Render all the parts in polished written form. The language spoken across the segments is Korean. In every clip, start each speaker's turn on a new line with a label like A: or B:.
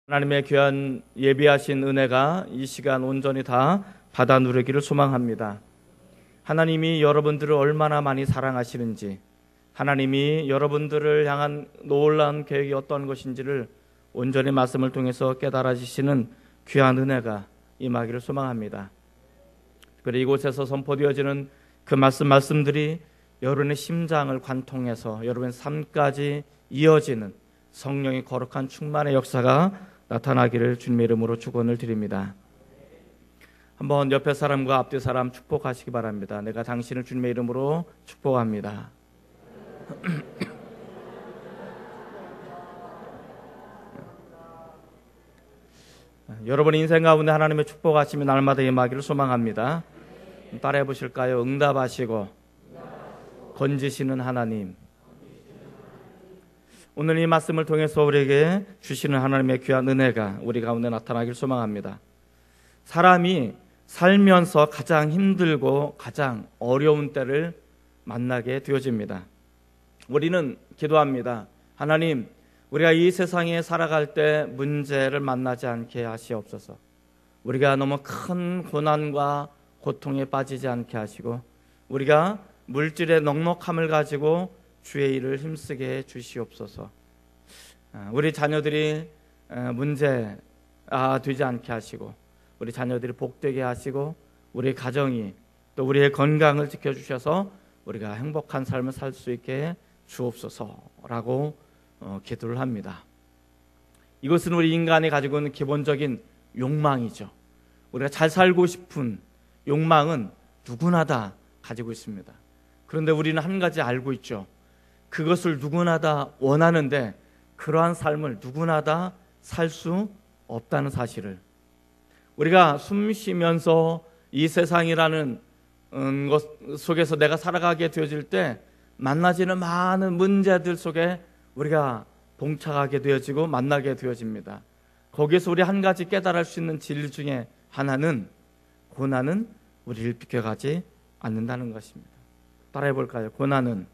A: 하나님의 귀한 예비하신 은혜가 이 시간 온전히 다 받아 누리기를 소망합니다. 하나님이 여러분들을 얼마나 많이 사랑하시는지, 하나님이 여러분들을 향한 놀라운 계획이 어떤 것인지를 온전히 말씀을 통해서 깨달아지시는 귀한 은혜가 임하기를 소망합니다. 그리고 이곳에서 선포되어지는 그 말씀들이 여러분의 심장을 관통해서 여러분의 삶까지 이어지는 성령의 거룩한 충만의 역사가 나타나기를 주님의 이름으로 축원을 드립니다. 한번 옆에 사람과 앞뒤 사람 축복하시기 바랍니다. 내가 당신을 주님의 이름으로 축복합니다. 여러분의 인생 가운데 하나님의 축복하심이 날마다 임하기를 소망합니다. 따라해 보실까요? 응답하시고 건지시는 하나님. 오늘 이 말씀을 통해서 우리에게 주시는 하나님의 귀한 은혜가 우리 가운데 나타나길 소망합니다. 사람이 살면서 가장 힘들고 가장 어려운 때를 만나게 되어집니다. 우리는 기도합니다. 하나님, 우리가 이 세상에 살아갈 때 문제를 만나지 않게 하시옵소서. 우리가 너무 큰 고난과 고통에 빠지지 않게 하시고, 우리가 물질의 넉넉함을 가지고 주의 일을 힘쓰게 해 주시옵소서. 우리 자녀들이 문제가 되지 않게 하시고, 우리 자녀들이 복되게 하시고, 우리 가정이 또 우리의 건강을 지켜주셔서 우리가 행복한 삶을 살 수 있게 해 주옵소서라고 기도를 합니다. 이것은 우리 인간이 가지고 있는 기본적인 욕망이죠. 우리가 잘 살고 싶은 욕망은 누구나 다 가지고 있습니다. 그런데 우리는 한 가지 알고 있죠. 그것을 누구나 다 원하는데 그러한 삶을 누구나 다 살 수 없다는 사실을, 우리가 숨 쉬면서 이 세상이라는 것 속에서 내가 살아가게 되어질 때 만나지는 많은 문제들 속에 우리가 봉착하게 되어지고 만나게 되어집니다. 거기에서 우리 한 가지 깨달을 수 있는 진리 중에 하나는, 고난은 우리를 비켜가지 않는다는 것입니다. 따라해 볼까요? 고난은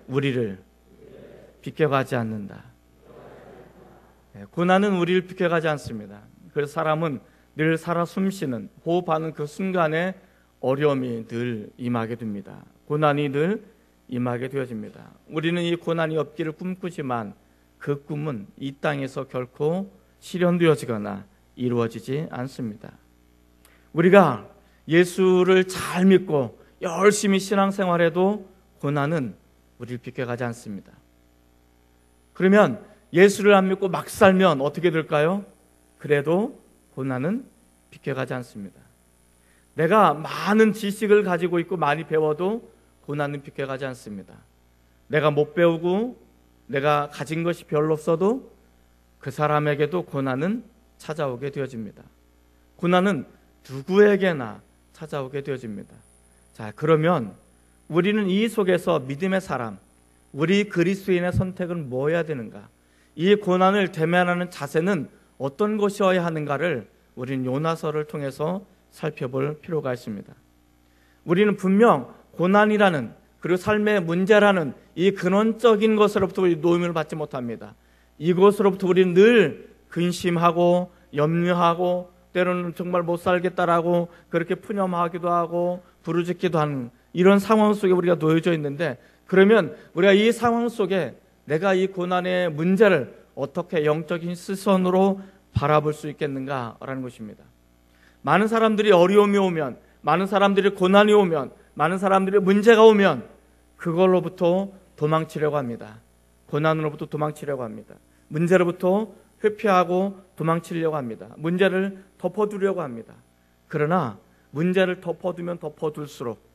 A: 우리를 비켜가지 않는다. 고난은 우리를 비켜가지 않습니다. 그래서 사람은 늘 살아 숨쉬는, 호흡하는 그 순간에 어려움이 늘 임하게 됩니다. 고난이 늘 임하게 되어집니다. 우리는 이 고난이 없기를 꿈꾸지만 그 꿈은 이 땅에서 결코 실현되어지거나 이루어지지 않습니다. 우리가 예수를 잘 믿고 열심히 신앙생활해도 고난은 우리를 비켜가지 않습니다. 그러면 예수를 안 믿고 막 살면 어떻게 될까요? 그래도 고난은 비켜가지 않습니다. 내가 많은 지식을 가지고 있고 많이 배워도 고난은 비켜가지 않습니다. 내가 못 배우고 내가 가진 것이 별로 없어도 그 사람에게도 고난은 찾아오게 되어집니다. 고난은 누구에게나 찾아오게 되어집니다. 자, 그러면 우리는 이 속에서 믿음의 사람, 우리 그리스도인의 선택은 뭐여야 되는가? 이 고난을 대면하는 자세는 어떤 것이어야 하는가를 우리는 요나서를 통해서 살펴볼 필요가 있습니다. 우리는 분명 고난이라는, 그리고 삶의 문제라는 이 근원적인 것으로부터 우리 노임을 받지 못합니다. 이것으로부터 우리는 늘 근심하고 염려하고 때로는 정말 못 살겠다라고 그렇게 푸념하기도 하고 부르짖기도 하는 이런 상황 속에 우리가 놓여져 있는데, 그러면 우리가 이 상황 속에 내가 이 고난의 문제를 어떻게 영적인 시선으로 바라볼 수 있겠는가라는 것입니다. 많은 사람들이 어려움이 오면, 많은 사람들이 고난이 오면, 많은 사람들이 문제가 오면 그걸로부터 도망치려고 합니다. 고난으로부터 도망치려고 합니다. 문제로부터 회피하고 도망치려고 합니다. 문제를 덮어두려고 합니다. 그러나 문제를 덮어두면 덮어둘수록,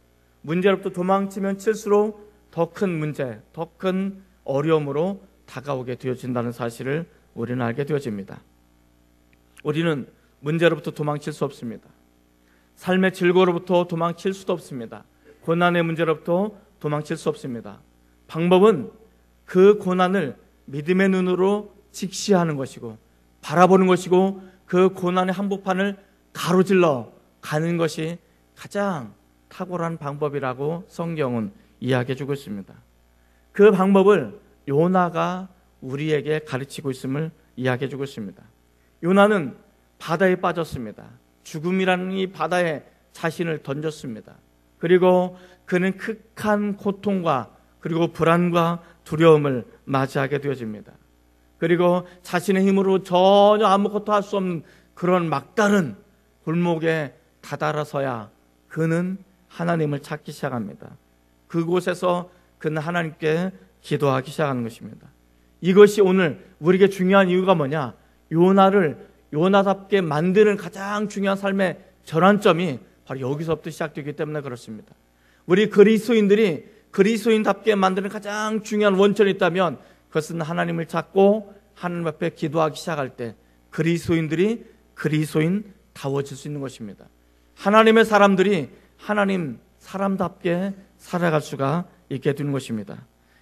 A: 문제로부터 도망치면 칠수록 더 큰 문제, 더 큰 어려움으로 다가오게 되어진다는 사실을 우리는 알게 되어집니다. 우리는 문제로부터 도망칠 수 없습니다. 삶의 질고로부터 도망칠 수도 없습니다. 고난의 문제로부터 도망칠 수 없습니다. 방법은 그 고난을 믿음의 눈으로 직시하는 것이고 바라보는 것이고 그 고난의 한복판을 가로질러 가는 것이 가장 탁월한 방법이라고 성경은 이야기해 주고 있습니다. 그 방법을 요나가 우리에게 가르치고 있음을 이야기해 주고 있습니다. 요나는 바다에 빠졌습니다. 죽음이라는 이 바다에 자신을 던졌습니다. 그리고 그는 극한 고통과 그리고 불안과 두려움을 맞이하게 되어집니다. 그리고 자신의 힘으로 전혀 아무것도 할 수 없는 그런 막다른 골목에 다다라서야 그는 하나님을 찾기 시작합니다. 그곳에서 그는 하나님께 기도하기 시작하는 것입니다. 이것이 오늘 우리에게 중요한 이유가 뭐냐? 요나를 요나답게 만드는 가장 중요한 삶의 전환점이 바로 여기서부터 시작되기 때문에 그렇습니다. 우리 그리스도인들이 그리스도인답게 만드는 가장 중요한 원천이 있다면 그것은 하나님을 찾고 하나님 앞에 기도하기 시작할 때 그리스도인들이 그리스도인다워질 수 있는 것입니다. 하나님의 사람들이 하나님 사람답게 살아갈 수가 있게 되는 것입니다.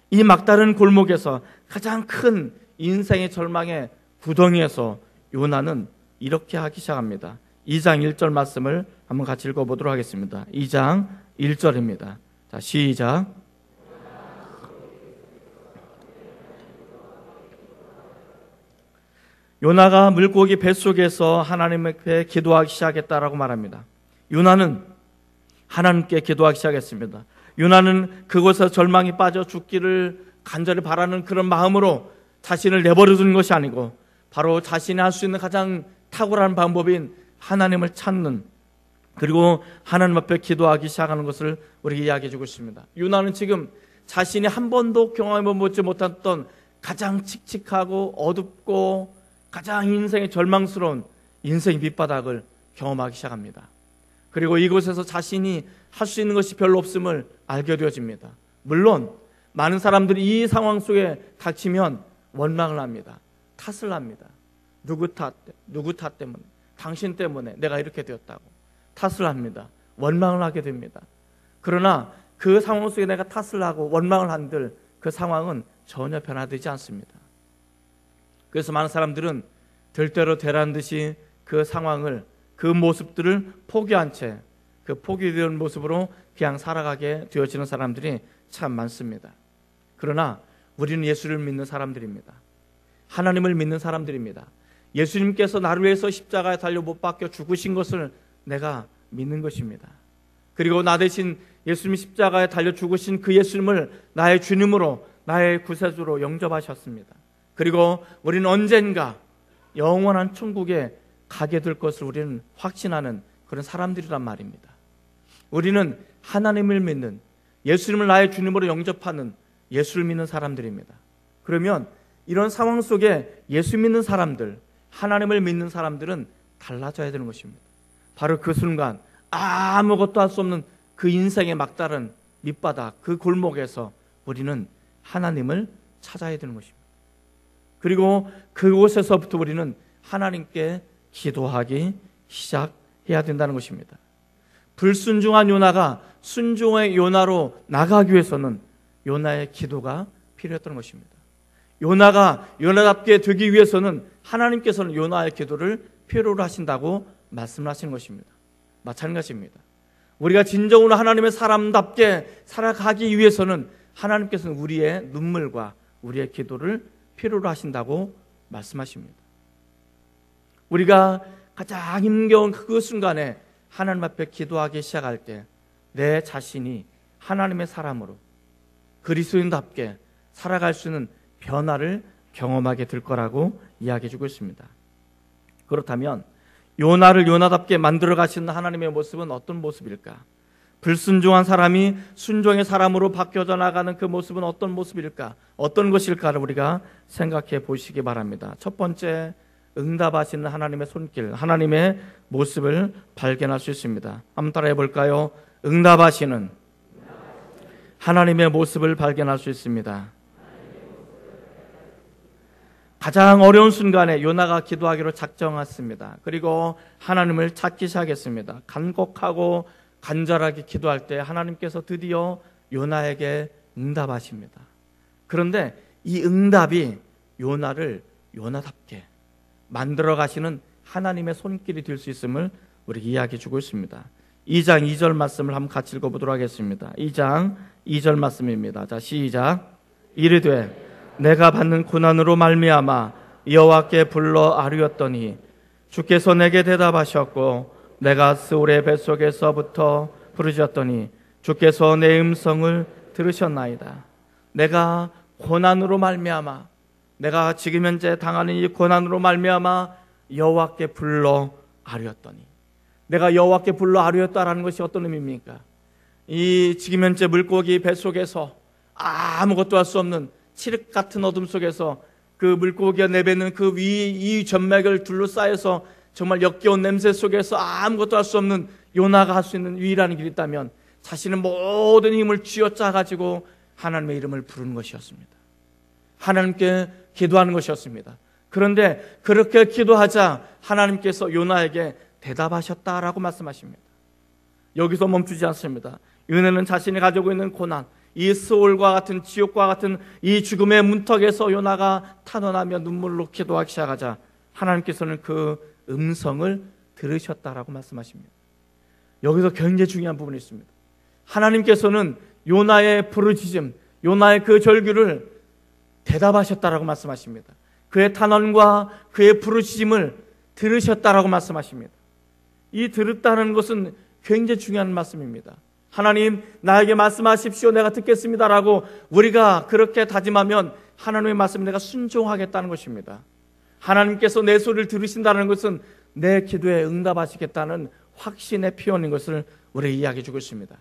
A: 이 막다른 골목에서 가장 큰 인생의 절망의 구덩이에서 요나는 이렇게 하기 시작합니다. 2장 1절 말씀을 한번 같이 읽어보도록 하겠습니다. 2장 1절입니다. 자, 시작. 요나가 물고기 뱃속에서 하나님께 기도하기 시작했다라고 말합니다. 요나는 하나님께 기도하기 시작했습니다. 요나는 그곳에서 절망이 빠져 죽기를 간절히 바라는 그런 마음으로 자신을 내버려 두는 것이 아니고 바로 자신이 할 수 있는 가장 탁월한 방법인 하나님을 찾는, 그리고 하나님 앞에 기도하기 시작하는 것을 우리에게 이야기해 주고 있습니다. 요나는 지금 자신이 한 번도 경험해보지 못했던 가장 칙칙하고 어둡고 가장 인생의 절망스러운 인생의 밑바닥을 경험하기 시작합니다. 그리고 이곳에서 자신이 할 수 있는 것이 별로 없음을 알게 되어집니다. 물론 많은 사람들이 이 상황 속에 닥치면 원망을 합니다. 탓을 합니다. 누구 탓 때문에, 당신 때문에 내가 이렇게 되었다고 탓을 합니다. 원망을 하게 됩니다. 그러나 그 상황 속에 내가 탓을 하고 원망을 한들 그 상황은 전혀 변화되지 않습니다. 그래서 많은 사람들은 될 대로 되라는 듯이 그 상황을, 그 모습들을 포기한 채 그 포기된 모습으로 그냥 살아가게 되어지는 사람들이 참 많습니다. 그러나 우리는 예수를 믿는 사람들입니다. 하나님을 믿는 사람들입니다. 예수님께서 나를 위해서 십자가에 달려 못 박혀 죽으신 것을 내가 믿는 것입니다. 그리고 나 대신 예수님이 십자가에 달려 죽으신 그 예수님을 나의 주님으로, 나의 구세주로 영접하셨습니다. 그리고 우리는 언젠가 영원한 천국에 가게 될 것을 우리는 확신하는 그런 사람들이란 말입니다. 우리는 하나님을 믿는, 예수님을 나의 주님으로 영접하는 예수를 믿는 사람들입니다. 그러면 이런 상황 속에 예수 믿는 사람들, 하나님을 믿는 사람들은 달라져야 되는 것입니다. 바로 그 순간 아무것도 할 수 없는 그 인생의 막다른 밑바닥, 그 골목에서 우리는 하나님을 찾아야 되는 것입니다. 그리고 그곳에서부터 우리는 하나님께 기도하기 시작해야 된다는 것입니다. 불순종한 요나가 순종의 요나로 나가기 위해서는 요나의 기도가 필요했던 것입니다. 요나가 요나답게 되기 위해서는 하나님께서는 요나의 기도를 필요로 하신다고 말씀하시는 것입니다. 마찬가지입니다. 우리가 진정으로 하나님의 사람답게 살아가기 위해서는 하나님께서는 우리의 눈물과 우리의 기도를 필요로 하신다고 말씀하십니다. 우리가 가장 힘겨운 그 순간에 하나님 앞에 기도하기 시작할 때 내 자신이 하나님의 사람으로 그리스도인답게 살아갈 수 있는 변화를 경험하게 될 거라고 이야기해 주고 있습니다. 그렇다면 요나를 요나답게 만들어 가시는 하나님의 모습은 어떤 모습일까? 불순종한 사람이 순종의 사람으로 바뀌어져 나가는 그 모습은 어떤 모습일까? 어떤 것일까를 우리가 생각해 보시기 바랍니다. 첫 번째, 응답하시는 하나님의 손길, 하나님의 모습을 발견할 수 있습니다. 한번 따라해 볼까요? 응답하시는 하나님의 모습을 발견할 수 있습니다. 가장 어려운 순간에 요나가 기도하기로 작정했습니다. 그리고 하나님을 찾기 시작했습니다. 간곡하고 간절하게 기도할 때 하나님께서 드디어 요나에게 응답하십니다. 그런데 이 응답이 요나를 요나답게 만들어 가시는 하나님의 손길이 될 수 있음을 우리에게 이야기해 주고 있습니다. 2장 2절 말씀을 한번 같이 읽어보도록 하겠습니다. 2장 2절 말씀입니다. 자, 시작. 이르되 내가 받는 고난으로 말미암아 여호와께 불러 아뢰었더니 주께서 내게 대답하셨고 내가 스올의 뱃속에서부터 부르짖었더니 주께서 내 음성을 들으셨나이다. 내가 고난으로 말미암아, 내가 지금 현재 당하는 이 고난으로 말미암아 여호와께 불러 아뢰었더니, 내가 여호와께 불러 아뢰었다라는 것이 어떤 의미입니까? 이 지금 현재 물고기 뱃속에서 아무것도 할 수 없는 칠흑 같은 어둠 속에서 그 물고기가 내뱉는 그 이 전맥을 둘러싸여서 정말 역겨운 냄새 속에서 아무것도 할 수 없는 요나가 할 수 있는 유일한 길이 있다면 자신의 모든 힘을 쥐어짜가지고 하나님의 이름을 부르는 것이었습니다. 하나님께 기도하는 것이었습니다. 그런데 그렇게 기도하자 하나님께서 요나에게 대답하셨다라고 말씀하십니다. 여기서 멈추지 않습니다. 요나는 자신이 가지고 있는 고난, 이 스올과 같은 지옥과 같은 이 죽음의 문턱에서 요나가 탄원하며 눈물로 기도하기 시작하자 하나님께서는 그 음성을 들으셨다라고 말씀하십니다. 여기서 굉장히 중요한 부분이 있습니다. 하나님께서는 요나의 부르짖음, 요나의 그 절규를 대답하셨다라고 말씀하십니다. 그의 탄원과 그의 부르짖음을 들으셨다라고 말씀하십니다. 이 들었다는 것은 굉장히 중요한 말씀입니다. 하나님, 나에게 말씀하십시오. 내가 듣겠습니다라고 우리가 그렇게 다짐하면 하나님의 말씀에 내가 순종하겠다는 것입니다. 하나님께서 내 소리를 들으신다는 것은 내 기도에 응답하시겠다는 확신의 표현인 것을 우리에게 이야기해 주고 있습니다.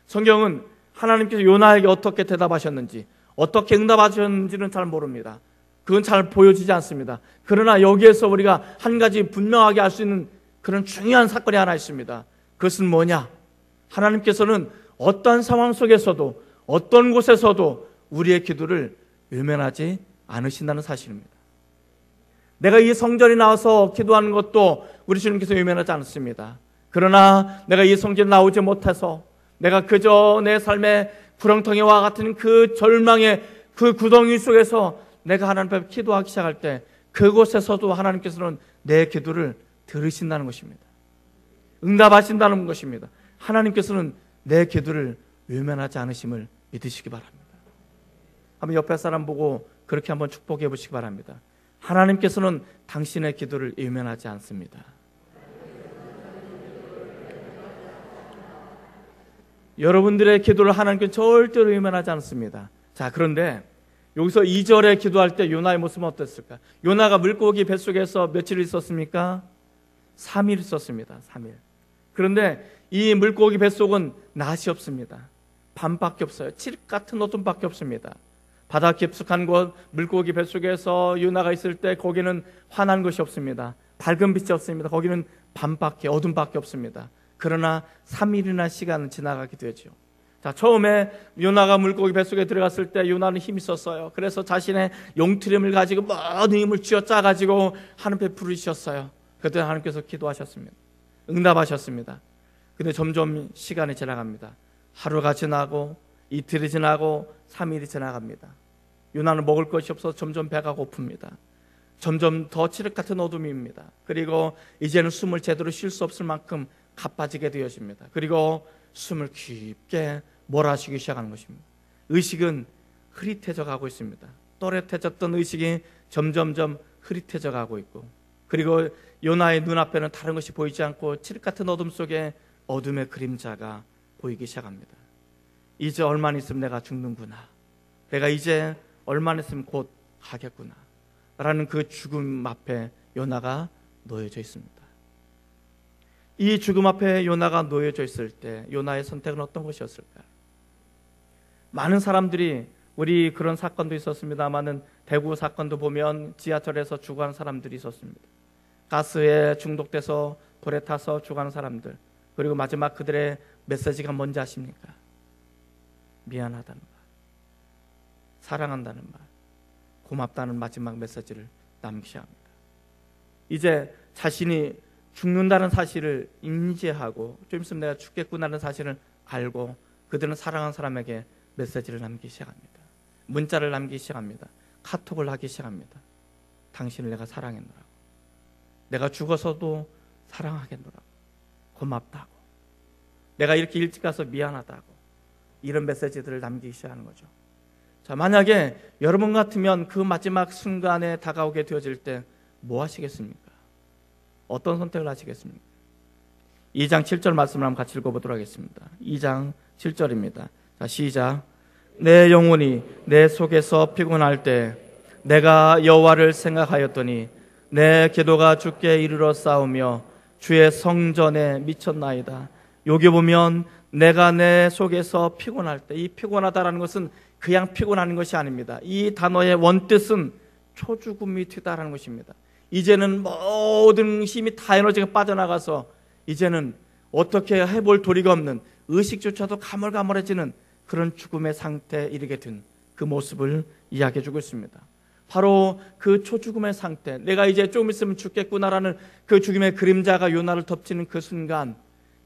A: 성경은 하나님께서 요나에게 어떻게 대답하셨는지, 어떻게 응답하셨는지는 잘 모릅니다. 그건 잘 보여지지 않습니다. 그러나 여기에서 우리가 한 가지 분명하게 알 수 있는 그런 중요한 사건이 하나 있습니다. 그것은 뭐냐? 하나님께서는 어떠한 상황 속에서도 어떤 곳에서도 우리의 기도를 외면하지 않으신다는 사실입니다. 내가 이 성전에 나와서 기도하는 것도 우리 주님께서 외면하지 않습니다. 그러나 내가 이 성전에 나오지 못해서 내가 그저 내 삶의 구렁텅이와 같은 그 절망의 그 구덩이 속에서 내가 하나님 앞에 기도하기 시작할 때 그곳에서도 하나님께서는 내 기도를 들으신다는 것입니다. 응답하신다는 것입니다. 하나님께서는 내 기도를 외면하지 않으심을 믿으시기 바랍니다. 한번 옆에 사람 보고 그렇게 한번 축복해 보시기 바랍니다. 하나님께서는 당신의 기도를 외면하지 않습니다. 여러분들의 기도를 하나님께서 절대로 외면하지 않습니다. 자, 그런데 여기서 2절에 기도할 때 요나의 모습은 어땠을까? 요나가 물고기 뱃속에서 며칠 있었습니까? 3일 있었습니다. 3일. 그런데 이 물고기 뱃속은 낫이 없습니다. 밤밖에 없어요. 칠흑 같은 어둠밖에 없습니다. 바다 깊숙한 곳 물고기 뱃속에서 요나가 있을 때 거기는 환한 것이 없습니다. 밝은 빛이 없습니다. 거기는 밤밖에, 어둠밖에 없습니다. 그러나 3일이나 시간은 지나가게 되죠. 자, 처음에 요나가 물고기 뱃속에 들어갔을 때 요나는 힘이 있었어요. 그래서 자신의 용트림을 가지고 모든 힘을 쥐어짜가지고 하나님께 부르셨어요. 그때 하나님께서 기도하셨습니다. 응답하셨습니다. 근데 점점 시간이 지나갑니다. 하루가 지나고 이틀이 지나고 3일이 지나갑니다. 요나는 먹을 것이 없어서 점점 배가 고픕니다. 점점 더 칠흑 같은 어둠입니다. 그리고 이제는 숨을 제대로 쉴 수 없을 만큼 가빠지게 되어집니다. 그리고 숨을 깊게 몰아쉬기 시작하는 것입니다. 의식은 흐릿해져 가고 있습니다. 또렷해졌던 의식이 점점점 흐릿해져 가고 있고, 그리고 요나의 눈앞에는 다른 것이 보이지 않고 칠흑 같은 어둠 속에 어둠의 그림자가 보이기 시작합니다. 이제 얼마나 있으면 내가 죽는구나, 내가 이제 얼마나 있으면 곧 가겠구나 라는 그 죽음 앞에 요나가 놓여져 있습니다. 이 죽음 앞에 요나가 놓여져 있을 때 요나의 선택은 어떤 것이었을까요? 많은 사람들이, 우리 그런 사건도 있었습니다만은 대구 사건도 보면 지하철에서 죽어가는 사람들이 있었습니다. 가스에 중독돼서 불에 타서 죽어가는 사람들, 그리고 마지막 그들의 메시지가 뭔지 아십니까? 미안하다는 말, 사랑한다는 말, 고맙다는 마지막 메시지를 남기셔야 합니다. 이제 자신이 죽는다는 사실을 인지하고 좀 있으면 내가 죽겠구나라는 사실을 알고 그들은 사랑하는 사람에게 메시지를 남기기 시작합니다. 문자를 남기기 시작합니다. 카톡을 하기 시작합니다. 당신을 내가 사랑했노라고, 내가 죽어서도 사랑하겠노라고, 고맙다고, 내가 이렇게 일찍 가서 미안하다고, 이런 메시지들을 남기기 시작하는 거죠. 자, 만약에 여러분 같으면 그 마지막 순간에 다가오게 되어질 때 뭐 하시겠습니까? 어떤 선택을 하시겠습니까? 2장 7절 말씀을 한번 같이 읽어보도록 하겠습니다. 2장 7절입니다. 자, 시작. 내 영혼이 내 속에서 피곤할 때 내가 여호와를 생각하였더니 내 기도가 주께 이르러 싸우며 주의 성전에 미쳤나이다. 여기 보면 내가 내 속에서 피곤할 때, 이 피곤하다라는 것은 그냥 피곤한 것이 아닙니다. 이 단어의 원뜻은 초죽음이 튀다라는 것입니다. 이제는 모든 힘이 다 에너지가 빠져나가서 이제는 어떻게 해볼 도리가 없는, 의식조차도 가물가물해지는 그런 죽음의 상태에 이르게 된 그 모습을 이야기해 주고 있습니다. 바로 그 초죽음의 상태, 내가 이제 조금 있으면 죽겠구나라는 그 죽음의 그림자가 요나를 덮치는 그 순간,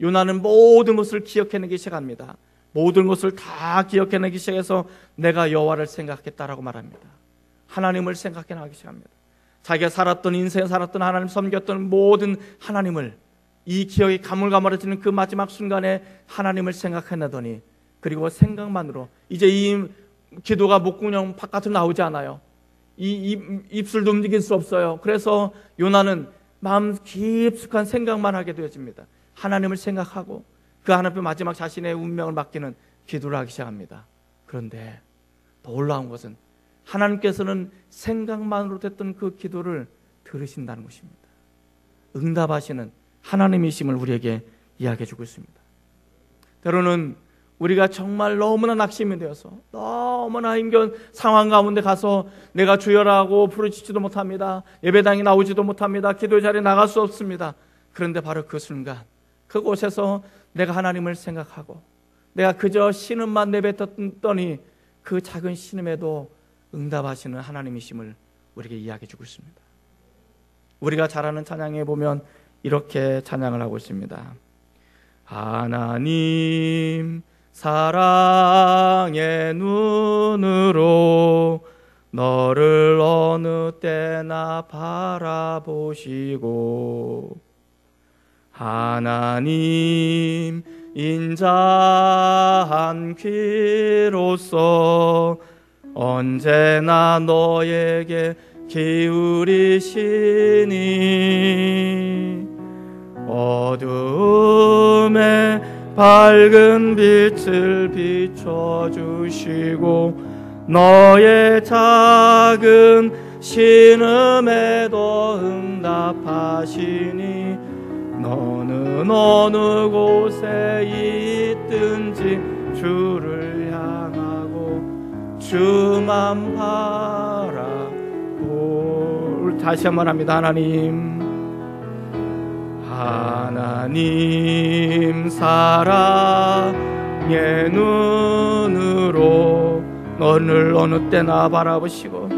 A: 요나는 모든 것을 기억해내기 시작합니다. 모든 것을 다 기억해내기 시작해서 내가 여호와를 생각했다라고 말합니다. 하나님을 생각해나가기 시작합니다. 자기가 살았던, 인생에 살았던, 하나님 섬겼던 모든 하나님을, 이 기억이 가물가물해지는 그 마지막 순간에 하나님을 생각해내더니, 그리고 생각만으로 이제 이 기도가 목구멍 바깥으로 나오지 않아요. 이 입술도 움직일 수 없어요. 그래서 요나는 마음 깊숙한 생각만 하게 되어집니다. 하나님을 생각하고 그 하나님 앞에 마지막 자신의 운명을 맡기는 기도를 하기 시작합니다. 그런데 놀라운 것은 하나님께서는 생각만으로 됐던 그 기도를 들으신다는 것입니다. 응답하시는 하나님이심을 우리에게 이야기해 주고 있습니다. 때로는 우리가 정말 너무나 낙심이 되어서 너무나 힘겨운 상황 가운데 가서 내가 주여라고 부르짖지도 못합니다. 예배당에 나오지도 못합니다. 기도 자리에 나갈 수 없습니다. 그런데 바로 그 순간 그곳에서 내가 하나님을 생각하고 내가 그저 신음만 내뱉었더니 그 작은 신음에도 응답하시는 하나님이심을 우리에게 이야기해 주고 있습니다. 우리가 잘 아는 찬양에 보면 이렇게 찬양을 하고 있습니다. 하나님 사랑의 눈으로 너를 어느 때나 바라보시고 하나님 인자한 귀로서 언제나 너에게 기울이시니 어둠에 밝은 빛을 비춰주시고 너의 작은 신음에도 응답하시니 너는 어느 곳에 있든지 주를 향하고 주만 바라보. 다시 한번 합니다. 하나님 사랑의 눈으로 너를 어느 때나 바라보시고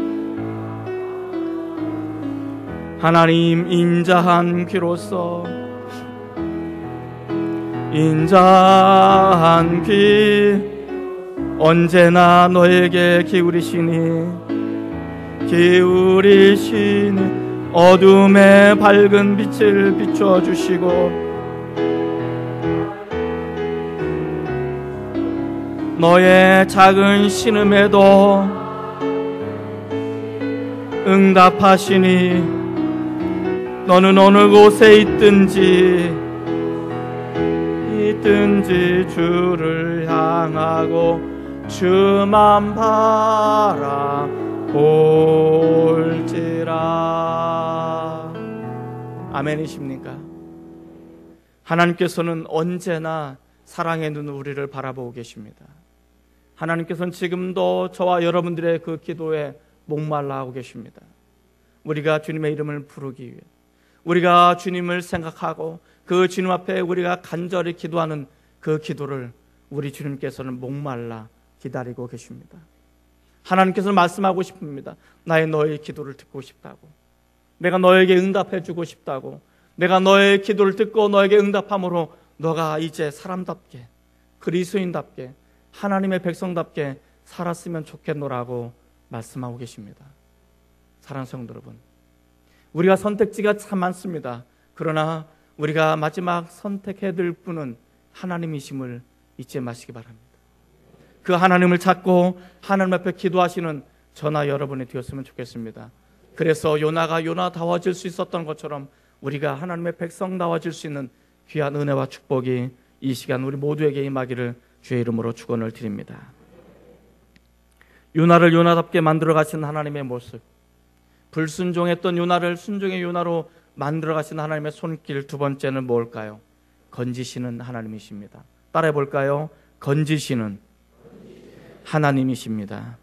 A: 하나님 인자한 귀로서 인자한 귀 언제나 너에게 기울이시니 어둠에 밝은 빛을 비춰주시고 너의 작은 신음에도 응답하시니 너는 어느 곳에 있든지 주를 향하고 주만 바라볼지라. 아멘이십니까? 하나님께서는 언제나 사랑의 눈으로 우리를 바라보고 계십니다. 하나님께서는 지금도 저와 여러분들의 그 기도에 목말라 하고 계십니다. 우리가 주님의 이름을 부르기 위해, 우리가 주님을 생각하고 그 주님 앞에 우리가 간절히 기도하는 그 기도를 우리 주님께서는 목말라 기다리고 계십니다. 하나님께서는 말씀하고 싶습니다. 너의 기도를 듣고 싶다고, 내가 너에게 응답해 주고 싶다고, 내가 너의 기도를 듣고 너에게 응답함으로 너가 이제 사람답게, 그리스도인답게, 하나님의 백성답게 살았으면 좋겠노라고 말씀하고 계십니다. 사랑하는 성도 여러분, 우리가 선택지가 참 많습니다. 그러나 우리가 마지막 선택해야 될 분은 하나님이심을 잊지 마시기 바랍니다. 그 하나님을 찾고 하나님 앞에 기도하시는 저나 여러분이 되었으면 좋겠습니다. 그래서 요나가 요나다워질 수 있었던 것처럼 우리가 하나님의 백성다워질 수 있는 귀한 은혜와 축복이 이 시간 우리 모두에게 임하기를 주의 이름으로 축원을 드립니다. 요나를 요나답게 만들어 가신 하나님의 모습, 불순종했던 요나를 순종의 요나로 만들어 가신 하나님의 손길, 두 번째는 뭘까요? 건지시는 하나님이십니다. 따라해 볼까요? 건지시는 하나님이십니다.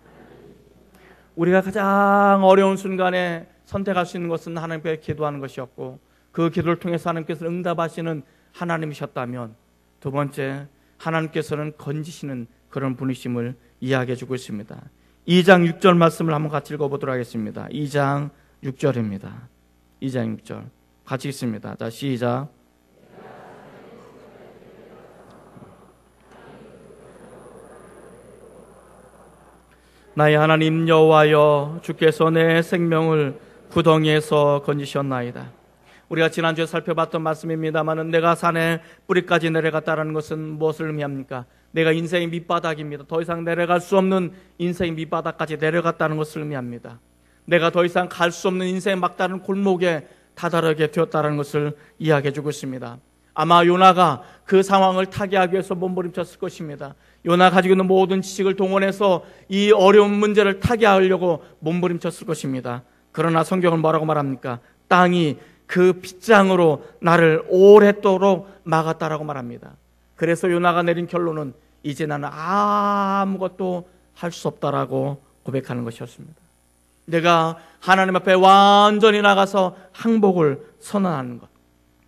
A: 우리가 가장 어려운 순간에 선택할 수 있는 것은 하나님께 기도하는 것이었고, 그 기도를 통해서 하나님께서 응답하시는 하나님이셨다면, 두 번째, 하나님께서는 건지시는 그런 분이심을 이야기해 주고 있습니다. 2장 6절 말씀을 한번 같이 읽어보도록 하겠습니다. 2장 6절입니다. 2장 6절 같이 읽습니다. 자, 시작. 나의 하나님 여호와여, 주께서 내 생명을 구덩이에서 건지셨나이다. 우리가 지난주에 살펴봤던 말씀입니다마는 내가 산의 뿌리까지 내려갔다는 것은 무엇을 의미합니까? 내가 인생의 밑바닥입니다. 더 이상 내려갈 수 없는 인생의 밑바닥까지 내려갔다는 것을 의미합니다. 내가 더 이상 갈 수 없는 인생의 막다른 골목에 다다르게 되었다는 것을 이야기해 주고 있습니다. 아마 요나가 그 상황을 타개하기 위해서 몸부림쳤을 것입니다. 요나가 가지고 있는 모든 지식을 동원해서 이 어려운 문제를 타개하려고 몸부림쳤을 것입니다. 그러나 성경은 뭐라고 말합니까? 땅이 그 빗장으로 나를 오랫도록 막았다라고 말합니다. 그래서 요나가 내린 결론은 이제 나는 아무것도 할 수 없다라고 고백하는 것이었습니다. 내가 하나님 앞에 완전히 나가서 항복을 선언하는 것.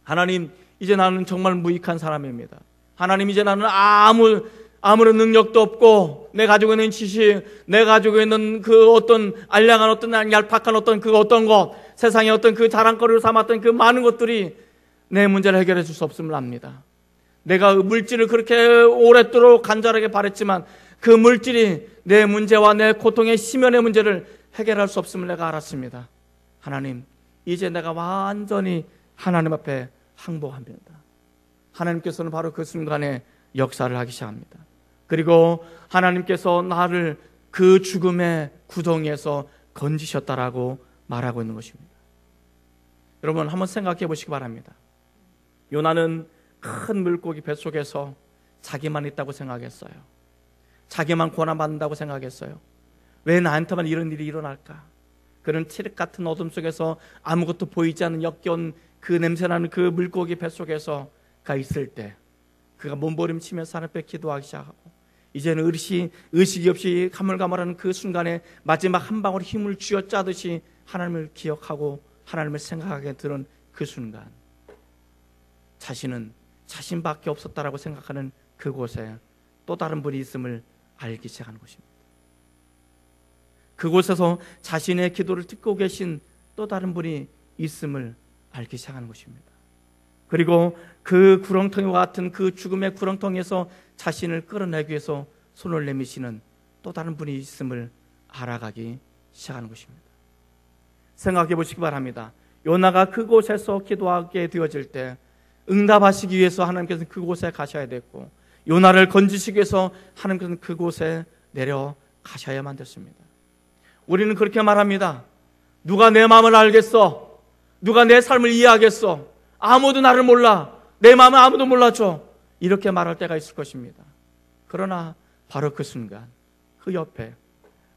A: 하나님, 이제 나는 정말 무익한 사람입니다. 하나님, 이제 나는 아무런 능력도 없고, 내 가지고 있는 지식, 내 가지고 있는 그 어떤 알량한 어떤 얄팍한 어떤 그 어떤 것, 세상의 어떤 그 자랑거리로 삼았던 그 많은 것들이 내 문제를 해결해 줄 수 없음을 압니다. 내가 물질을 그렇게 오랫도록 간절하게 바랬지만 그 물질이 내 문제와 내 고통의 심연의 문제를 해결할 수 없음을 내가 알았습니다. 하나님, 이제 내가 완전히 하나님 앞에 항복합니다. 하나님께서는 바로 그 순간에 역사를 하기 시작합니다. 그리고 하나님께서 나를 그 죽음의 구덩이에서 건지셨다라고 말하고 있는 것입니다. 여러분, 한번 생각해 보시기 바랍니다. 요나는 큰 물고기 뱃속에서 자기만 있다고 생각했어요. 자기만 고난받는다고 생각했어요. 왜 나한테만 이런 일이 일어날까? 그런 칠흑 같은 어둠 속에서 아무것도 보이지 않는 역겨운 그 냄새나는 그 물고기 뱃속에서 가 있을 때 그가 몸부림치면서 하나님 앞에 기도하기 시작하고, 이제는 의식이 없이 가물가물하는 그 순간에 마지막 한 방울 힘을 쥐어짜듯이 하나님을 기억하고 하나님을 생각하게 되는 그 순간, 자신은 자신밖에 없었다라고 생각하는 그곳에 또 다른 분이 있음을 알기 시작하는 것입니다. 그곳에서 자신의 기도를 듣고 계신 또 다른 분이 있음을 알기 시작하는 것입니다. 그리고 그 구렁텅이와 같은 그 죽음의 구렁텅이에서 자신을 끌어내기 위해서 손을 내미시는 또 다른 분이 있음을 알아가기 시작하는 것입니다. 생각해 보시기 바랍니다. 요나가 그곳에서 기도하게 되어질 때 응답하시기 위해서 하나님께서는 그곳에 가셔야 됐고, 요나를 건지시기 위해서 하나님께서는 그곳에 내려가셔야만 됐습니다. 우리는 그렇게 말합니다. 누가 내 마음을 알겠어? 누가 내 삶을 이해하겠어? 아무도 나를 몰라. 내 마음은 아무도 몰라줘. 이렇게 말할 때가 있을 것입니다. 그러나 바로 그 순간, 그 옆에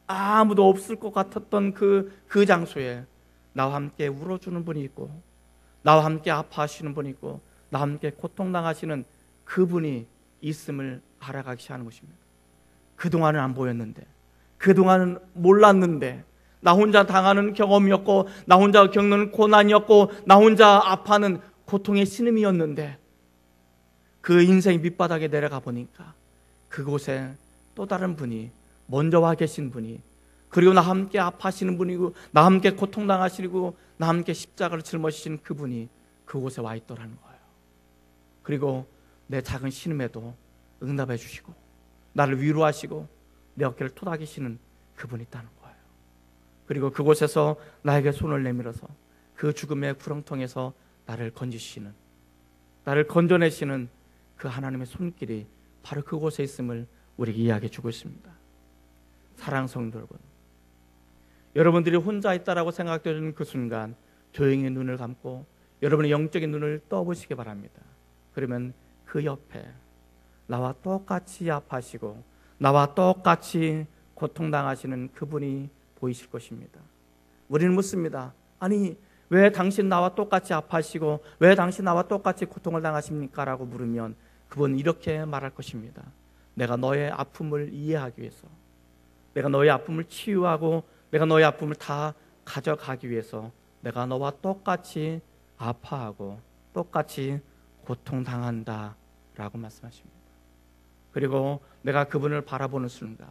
A: 아무도 없을 것 같았던 그 장소에 나와 함께 울어주는 분이 있고, 나와 함께 아파하시는 분이 있고, 나와 함께 고통당하시는 그분이 있음을 알아가기 시작하는 것입니다. 그동안은 안 보였는데, 그동안은 몰랐는데, 나 혼자 당하는 경험이었고, 나 혼자 겪는 고난이었고, 나 혼자 아파하는 고통의 신음이었는데, 그 인생의 밑바닥에 내려가 보니까 그곳에 또 다른 분이, 먼저 와 계신 분이, 그리고 나와 함께 아파하시는 분이고, 나와 함께 고통당하시고, 나와 함께 십자가를 짊어지신 그분이 그곳에 와 있더라는 거예요. 그리고 내 작은 신음에도 응답해 주시고, 나를 위로하시고 내 어깨를 토닥이시는 그분이 있다는 거예요. 그리고 그곳에서 나에게 손을 내밀어서 그 죽음의 구렁텅에서 나를 건지시는, 나를 건져내시는 그 하나님의 손길이 바로 그곳에 있음을 우리에게 이야기해 주고 있습니다. 사랑하는 성도 여러분, 여러분들이 혼자 있다라고 생각되는 그 순간 조용히 눈을 감고 여러분의 영적인 눈을 떠보시기 바랍니다. 그러면 그 옆에 나와 똑같이 아파하시고 나와 똑같이 고통당하시는 그분이 보이실 것입니다. 우리는 묻습니다. 아니, 왜 당신 나와 똑같이 아파하시고 왜 당신 나와 똑같이 고통을 당하십니까? 라고 물으면 그분은 이렇게 말할 것입니다. 내가 너의 아픔을 이해하기 위해서, 내가 너의 아픔을 치유하고 내가 너의 아픔을 다 가져가기 위해서 내가 너와 똑같이 아파하고 똑같이 고통당한다 라고 말씀하십니다. 그리고 내가 그분을 바라보는 순간,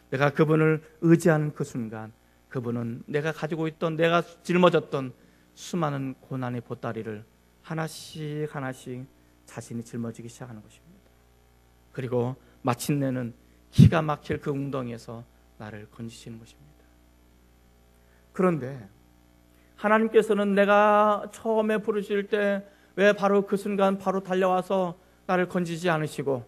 A: 내가 그분을 의지하는 그 순간 그분은 내가 가지고 있던, 내가 짊어졌던 수많은 고난의 보따리를 하나씩 하나씩 자신이 짊어지기 시작하는 것입니다. 그리고 마침내는 기가 막힐 그 웅덩이에서 나를 건지시는 것입니다. 그런데 하나님께서는 내가 처음에 부르실 때 왜 바로 그 순간 바로 달려와서 나를 건지지 않으시고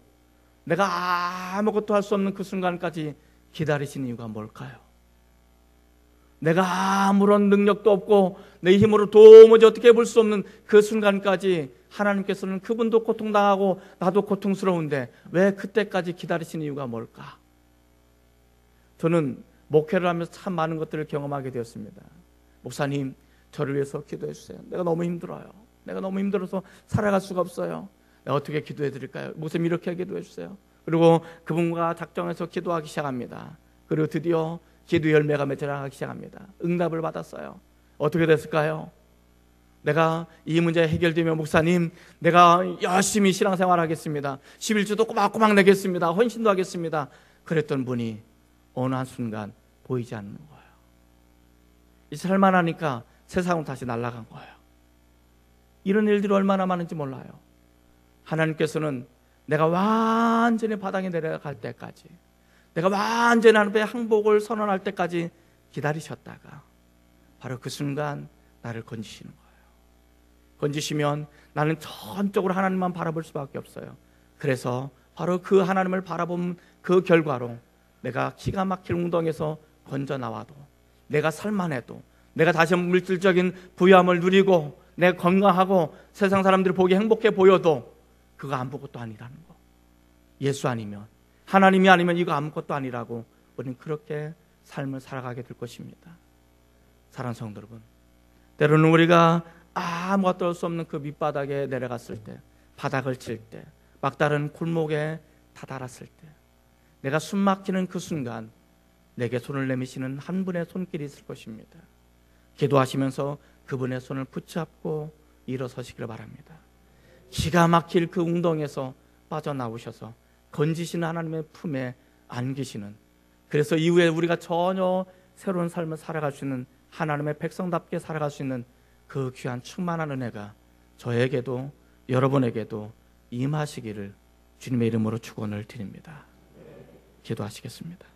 A: 내가 아무것도 할 수 없는 그 순간까지 기다리신 이유가 뭘까요? 내가 아무런 능력도 없고 내 힘으로 도무지 어떻게 볼 수 없는 그 순간까지 하나님께서는 그분도 고통당하고 나도 고통스러운데 왜 그때까지 기다리신 이유가 뭘까? 저는 목회를 하면서 참 많은 것들을 경험하게 되었습니다. 목사님, 저를 위해서 기도해 주세요. 내가 너무 힘들어요. 내가 너무 힘들어서 살아갈 수가 없어요. 내가 어떻게 기도해 드릴까요? 목사님, 이렇게 기도해 주세요. 그리고 그분과 작정해서 기도하기 시작합니다. 그리고 드디어 기도 열매가 맺어나가기 시작합니다. 응답을 받았어요. 어떻게 됐을까요? 내가 이 문제 해결되면 목사님, 내가 열심히 신앙생활 하겠습니다. 11주도 꼬박꼬박 내겠습니다. 헌신도 하겠습니다. 그랬던 분이 어느 한순간 보이지 않는 거예요. 이제 살만하니까 세상은 다시 날아간 거예요. 이런 일들이 얼마나 많은지 몰라요. 하나님께서는 내가 완전히 바닥에 내려갈 때까지, 내가 완전히 하나님의 항복을 선언할 때까지 기다리셨다가 바로 그 순간 나를 건지시는 거예요. 건지시면 나는 전적으로 하나님만 바라볼 수밖에 없어요. 그래서 바로 그 하나님을 바라본 그 결과로 내가 기가 막힐 웅덩이에서 건져 나와도, 내가 살만해도, 내가 다시 한번 물질적인 부유함을 누리고 내가 건강하고 세상 사람들이 보기 행복해 보여도 그거 아무것도 아니라는 거. 예수 아니면, 하나님이 아니면 이거 아무것도 아니라고 우리는 그렇게 삶을 살아가게 될 것입니다. 사랑하는 성도 여러분, 때로는 우리가 아무것도 할 수 없는 그 밑바닥에 내려갔을 때, 바닥을 칠 때, 막다른 골목에 다다랐을 때, 내가 숨 막히는 그 순간 내게 손을 내미시는 한 분의 손길이 있을 것입니다. 기도하시면서 그분의 손을 붙잡고 일어서시길 바랍니다. 기가 막힐 그 웅덩이에서 빠져나오셔서 건지시는 하나님의 품에 안기시는, 그래서 이후에 우리가 전혀 새로운 삶을 살아갈 수 있는, 하나님의 백성답게 살아갈 수 있는 그 귀한 충만한 은혜가 저에게도 여러분에게도 임하시기를 주님의 이름으로 축원을 드립니다. 기도하시겠습니다.